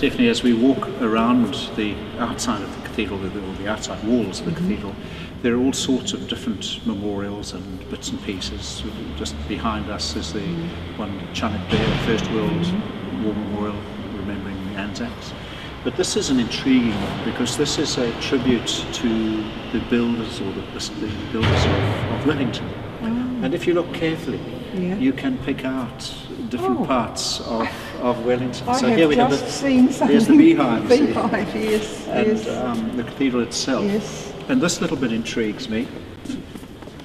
definitely. As we walk around the outside of the cathedral, or the outside walls of the cathedral, there are all sorts of different memorials and bits and pieces. Just behind us is the one Chunuk Bair, First World War Memorial, remembering the Anzacs. But this is an intriguing one because this is a tribute to the builders, or the builders of Wellington. And if you look carefully, you can pick out different parts of Wellington. So here we have seen something. There's the beehive, yes. And the cathedral itself. Yes. And this little bit intrigues me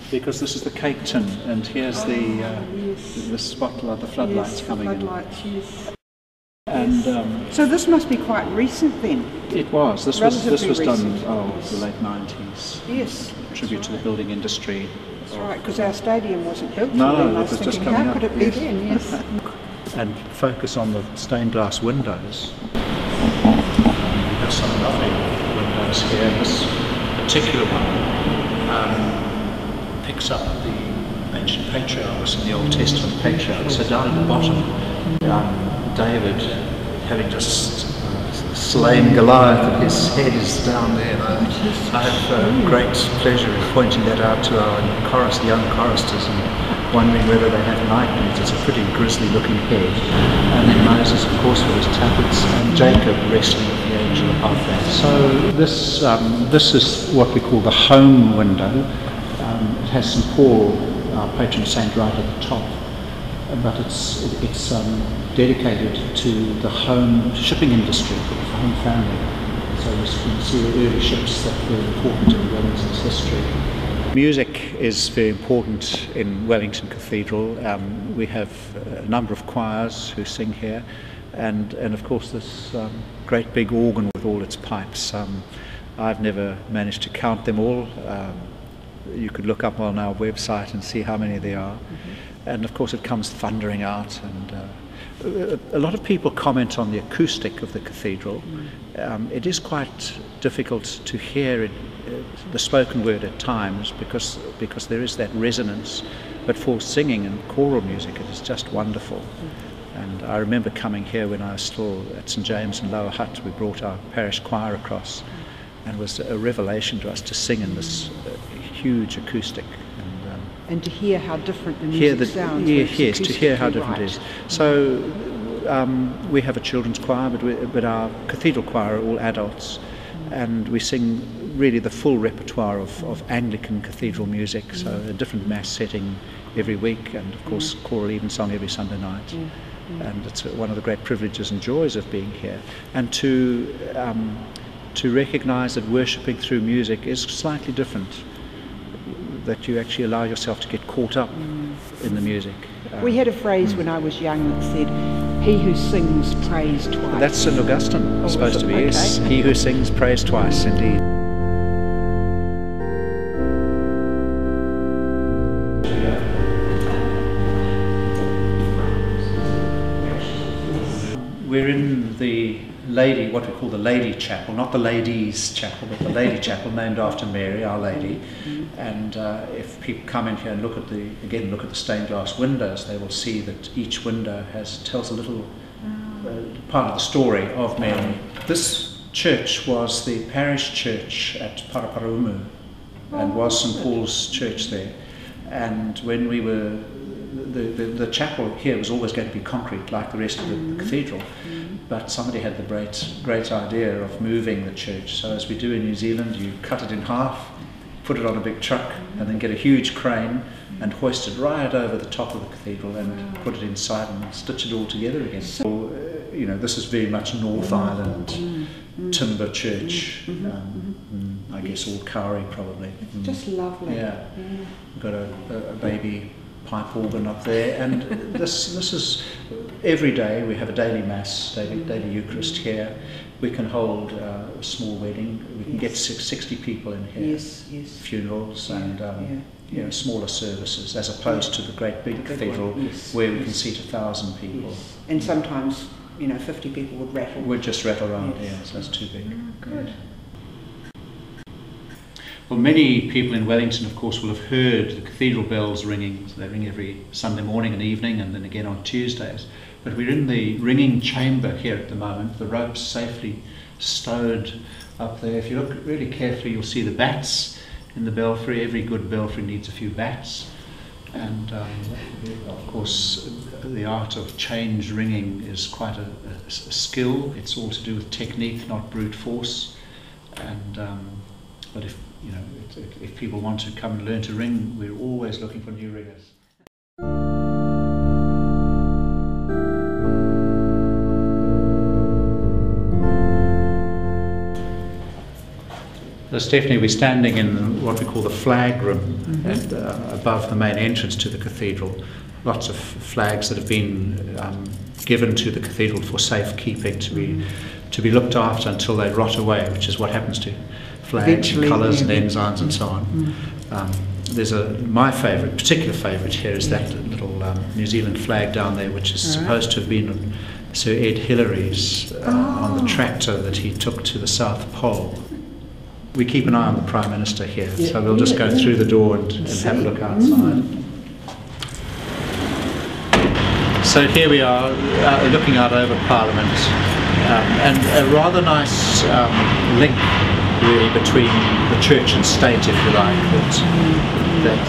because this is the cake tin, and here's the spotlight, the floodlights coming in. Yes. And so this must be quite recent then. It was. This was done recent. The late 90s. Yes. Tribute to the building industry. That's right, because our stadium wasn't built. No, then. it was just coming how up. Could it be then? Yes. And focus on the stained glass windows. We have some lovely windows here. This particular one picks up the ancient patriarchs in the Old Testament patriarchs. So down at the bottom, David, having just slain Goliath, and his head is down there. I have great pleasure in pointing that out to our young choristers and wondering whether they have nightmares. It's a pretty grisly looking head. And then Moses, of course, with his tablets, and Jacob wrestling with the angel above that. So this is what we call the home window. It has St. Paul, our patron saint, right at the top. But it's dedicated to the home shipping industry, to the home family. So you can see the early ships that were important in Wellington's history. Music is very important in Wellington Cathedral. We have a number of choirs who sing here, and of course this great big organ with all its pipes. I've never managed to count them all. You could look up on our website and see how many there are. And of course it comes thundering out, and a lot of people comment on the acoustic of the cathedral. It is quite difficult to hear the spoken word at times because there is that resonance, but for singing and choral music it is just wonderful. And I remember coming here when I was still at St. James in Lower Hutt. We brought our parish choir across, and it was a revelation to us to sing in this huge acoustic. And to hear how different the music sounds. Yes, to hear how different it is. So we have a children's choir, but our cathedral choir are all adults, and we sing really the full repertoire of Anglican cathedral music, so a different mass setting every week, and of course choral evensong every Sunday night. And it's one of the great privileges and joys of being here. And to recognise that worshipping through music is slightly different, that you actually allow yourself to get caught up in the music. We had a phrase when I was young that said, "He who sings prays twice." That's St. Augustine, supposed to be, okay. Yes. He who sings prays twice, indeed. We're in the what we call the Lady Chapel, not the Ladies Chapel, but the Lady Chapel, named after Mary, Our Lady. And if people come in here and look at the stained glass windows, they will see that each window tells a little part of the story of Mary. This church was the parish church at Paraparaumu, and was St. Paul's church there. And when we were the chapel here was always going to be concrete like the rest of the cathedral, but somebody had the great idea of moving the church. So as we do in New Zealand, you cut it in half, put it on a big truck, and then get a huge crane and hoist it right over the top of the cathedral and put it inside and stitch it all together again. So, this is very much North Island timber church, I guess all Kauri probably. Just lovely. Yeah. We've got a baby pipe organ up there, and this is every day. We have a daily mass, daily Eucharist here. We can hold a small wedding. We can get 60 people in here. Yes. Funerals and smaller services, as opposed to the great big cathedral where we can seat 1,000 people. Yes. And sometimes 50 people would rattle. Would just rattle around, so that's too big. Good. Well, many people in Wellington, of course, will have heard the cathedral bells ringing. They ring every Sunday morning and evening, and then again on Tuesdays. But we're in the ringing chamber here at the moment. The rope's safely stowed up there. If you look really carefully, you'll see the bats in the belfry. Every good belfry needs a few bats. And of course, the art of change ringing is quite a skill. It's all to do with technique, not brute force. And but if if people want to come and learn to ring, we're always looking for new ringers. So Stephanie, we're standing in what we call the flag room, and, above the main entrance to the cathedral. Lots of flags that have been given to the cathedral for safekeeping, to be looked after until they rot away, which is what happens to flags and colours and ensigns and so on. There's my particular favourite here is that little New Zealand flag down there, which is supposed to have been on Sir Ed Hilary's on the tractor that he took to the South Pole. We keep an eye on the Prime Minister here, so we'll just go through the door and have a look outside. So here we are, looking out over Parliament, and a rather nice link really between the church and state, if you like.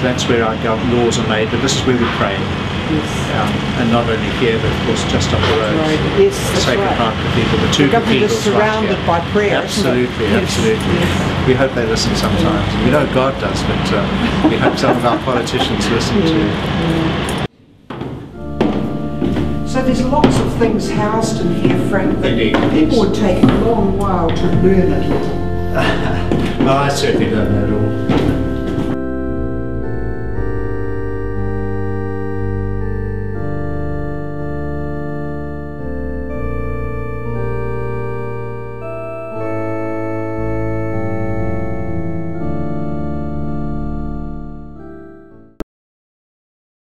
That's where our laws are made, but this is where we pray. And not only here, but of course just up the road. Yes, Sacred Heart Cathedral, the two cathedrals is surrounded by prayer. Absolutely, absolutely. Yes. We hope they listen sometimes. We know God does, but we hope some of our politicians listen too. So there's lots of things housed in here, Frank, that Indeed, people would take a long while to learn it. Well, I certainly don't know it all.